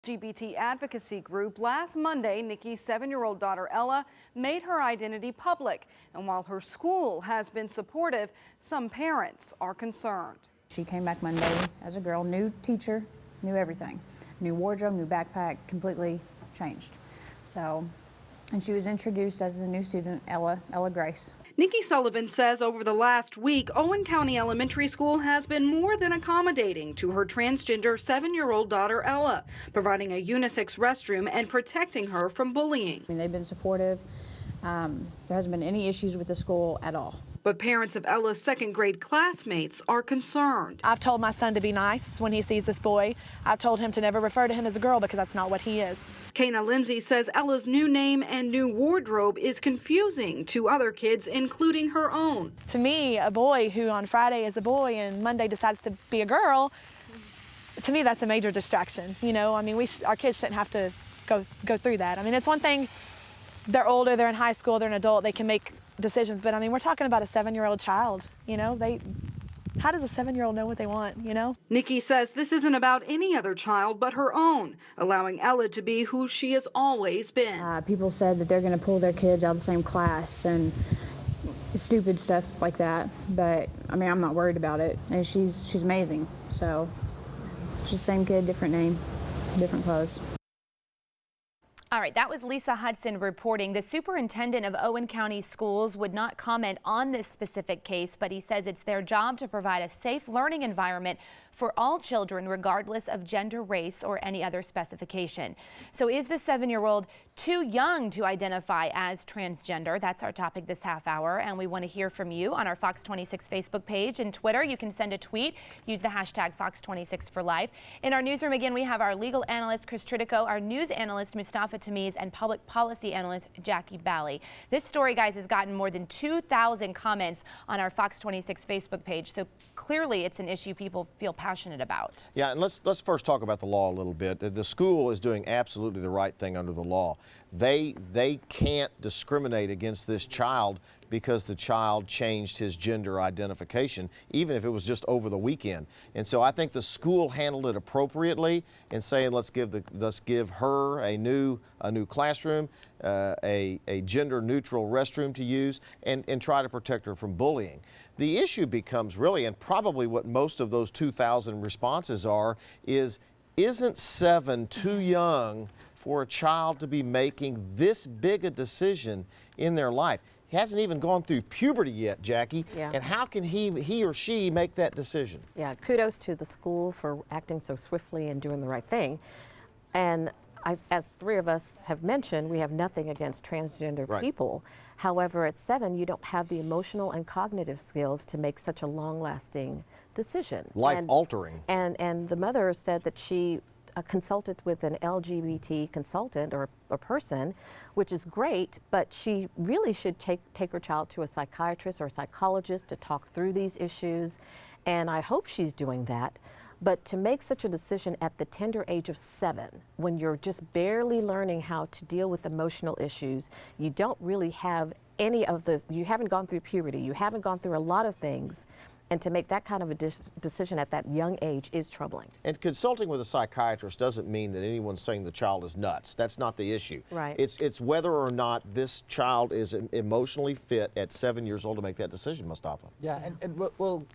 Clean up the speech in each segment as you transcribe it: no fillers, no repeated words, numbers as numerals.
LGBT advocacy group. Last Monday, Nikki's 7-year-old daughter Ella made her identity public. And while her school has been supportive, some parents are concerned. She came back Monday as a girl, new teacher, new everything. New wardrobe, new backpack, completely changed. And she was introduced as the new student, Ella Grace. Nikki Sullivan says over the last week, Owen County Elementary School has been more than accommodating to her transgender 7-year-old daughter Ella, providing a unisex restroom and protecting her from bullying. I mean, they've been supportive. There hasn't been any issues with the school at all. But parents of Ella's second-grade classmates are concerned. I've told my son to be nice when he sees this boy. I've told him to never refer to him as a girl because that's not what he is. Kana Lindsay says Ella's new name and new wardrobe is confusing to other kids, including her own. To me, a boy who on Friday is a boy and Monday decides to be a girl, to me that's a major distraction. You know, I mean, our kids shouldn't have to go through that. I mean, it's one thing, they're older, they're in high school, they're an adult, they can make decisions, but I mean, we're talking about a 7-year-old child, you know, how does a 7-year-old know what they want, you know? Nikki says this isn't about any other child but her own, allowing Ella to be who she has always been. People said that they're going to pull their kids out of the same class and stupid stuff like that, but I mean, I'm not worried about it. And she's amazing, so she's the same kid, different name, different clothes. All right, that was Lisa Hudson reporting. The superintendent of Owen County Schools would not comment on this specific case, but he says it's their job to provide a safe learning environment for all children, regardless of gender, race, or any other specification. So is the 7-year-old too young to identify as transgender? That's our topic this half hour, and we want to hear from you on our Fox 26 Facebook page and Twitter. You can send a tweet, use the hashtag Fox26 for life. In our newsroom again, we have our legal analyst Chris Tritico, our news analyst Mustafa Tamiz, and public policy analyst Jackie Bally. This story, guys, has gotten more than 2,000 comments on our Fox 26 Facebook page, so clearly it's an issue people feel passionate about. Yeah, and let's first talk about the law a little bit. The school is doing absolutely the right thing under the law. They can't discriminate against this child because the child changed his gender identification, even if it was just over the weekend. And so I think the school handled it appropriately in saying let's give her a new classroom, a gender neutral restroom to use, and try to protect her from bullying. The issue becomes really, and probably what most of those 2,000 responses are, isn't 7 too young for a child to be making this big a decision in their life? He hasn't even gone through puberty yet, Jackie. Yeah. And how can he or she make that decision? Yeah, kudos to the school for acting so swiftly and doing the right thing. And as three of us have mentioned, we have nothing against transgender people. However, at 7, you don't have the emotional and cognitive skills to make such a long-lasting decision. Life-altering. And the mother said that she consulted with an LGBT consultant or a person, which is great, but she really should take her child to a psychiatrist or a psychologist to talk through these issues, and I hope she's doing that. But to make such a decision at the tender age of 7, when you're just barely learning how to deal with emotional issues, you don't really have any of the, you haven't gone through puberty, you haven't gone through a lot of things, and to make that kind of a decision at that young age is troubling. And consulting with a psychiatrist doesn't mean that anyone's saying the child is nuts. That's not the issue. Right. It's whether or not this child is emotionally fit at 7 years old to make that decision, Mustafa. Yeah, well,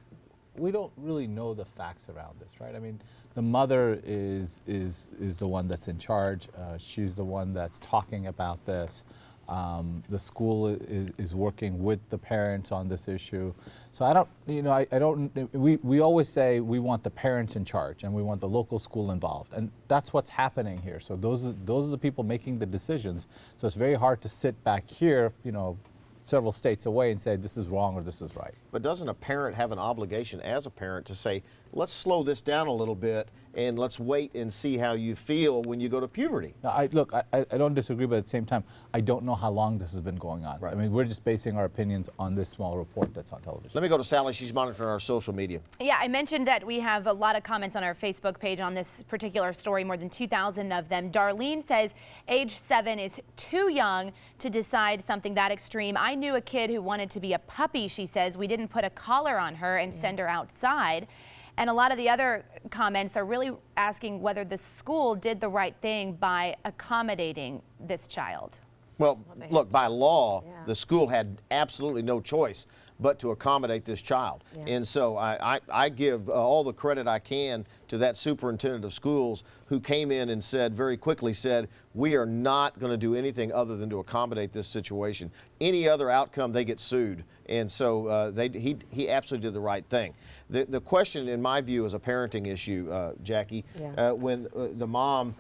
we don't really know the facts around this, right? I mean, the mother is the one that's in charge. She's the one that's talking about this. The school is working with the parents on this issue. So we always say we want the parents in charge and we want the local school involved, and that's what's happening here. So those are the people making the decisions. So it's very hard to sit back here, several states away and say this is wrong or this is right. But doesn't a parent have an obligation as a parent to say, let's slow this down a little bit and let's wait and see how you feel when you go to puberty? Now, I don't disagree, but at the same time, I don't know how long this has been going on. Right. I mean, we're just basing our opinions on this small report that's on television. Let me go to Sally. She's monitoring our social media. Yeah, I mentioned that we have a lot of comments on our Facebook page on this particular story, more than 2,000 of them. Darlene says age 7 is too young to decide something that extreme. I knew a kid who wanted to be a puppy, she says. We didn't put a collar on her and send her outside. And a lot of the other comments are really asking whether the school did the right thing by accommodating this child. Well, look, by law, Yeah. the school had absolutely no choice but to accommodate this child. Yeah. And so I give all the credit I can to that superintendent of schools who came in and very quickly said, we are not going to do anything other than to accommodate this situation. Any other outcome, they get sued. And so he absolutely did the right thing. The question, in my view, is a parenting issue, Jackie, Yeah. when the mom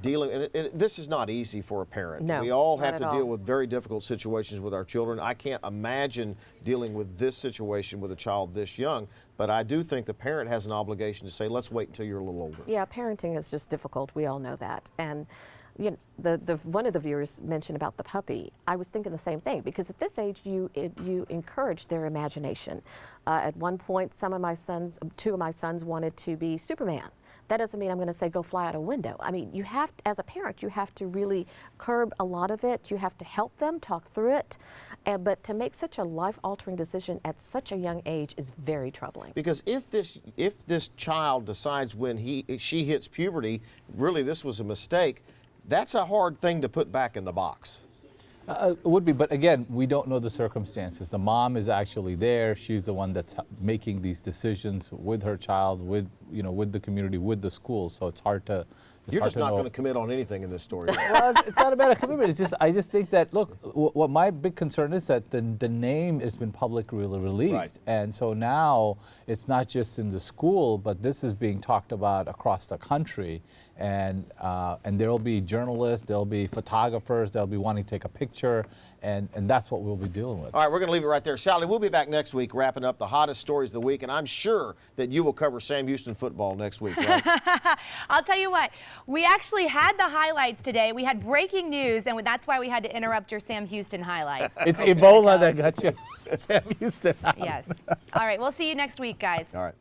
dealing, and this is not easy for a parent. No, we all not have at to all. deal with very difficult situations with our children. I can't imagine dealing with this situation with a child this young, but I do think the parent has an obligation to say, let's wait until you're a little older. Yeah, parenting is just difficult. We all know that. And you know, one of the viewers mentioned about the puppy. I was thinking the same thing, because at this age, you encourage their imagination. At one point, two of my sons wanted to be Superman. That doesn't mean I'm going to say go fly out a window. I mean, as a parent, you have to really curb a lot of it. You have to help them talk through it. But to make such a life-altering decision at such a young age is very troubling. Because if this child decides when she hits puberty, really this was a mistake, that's a hard thing to put back in the box. It would be, but again, we don't know the circumstances. The mom is actually there. She's the one that's making these decisions with her child, with the community, with the school. So it's hard to. You're just not going to commit on anything in this story. Right? Well, it's not about a commitment. I just think that, look, what my big concern is that the name has been publicly released, Right. and so now it's not just in the school, but this is being talked about across the country, and there will be journalists, there'll be photographers, they'll be wanting to take a picture, and that's what we'll be dealing with. All right, we're going to leave it right there. Sally, we'll be back next week wrapping up the hottest stories of the week, and I'm sure that you will cover Sam Houston football next week, right? I'll tell you what, we actually had the highlights today. We had breaking news, and that's why we had to interrupt your Sam Houston highlights. It's Ebola that got you, Sam Houston. Yes. All right, we'll see you next week, guys. All right.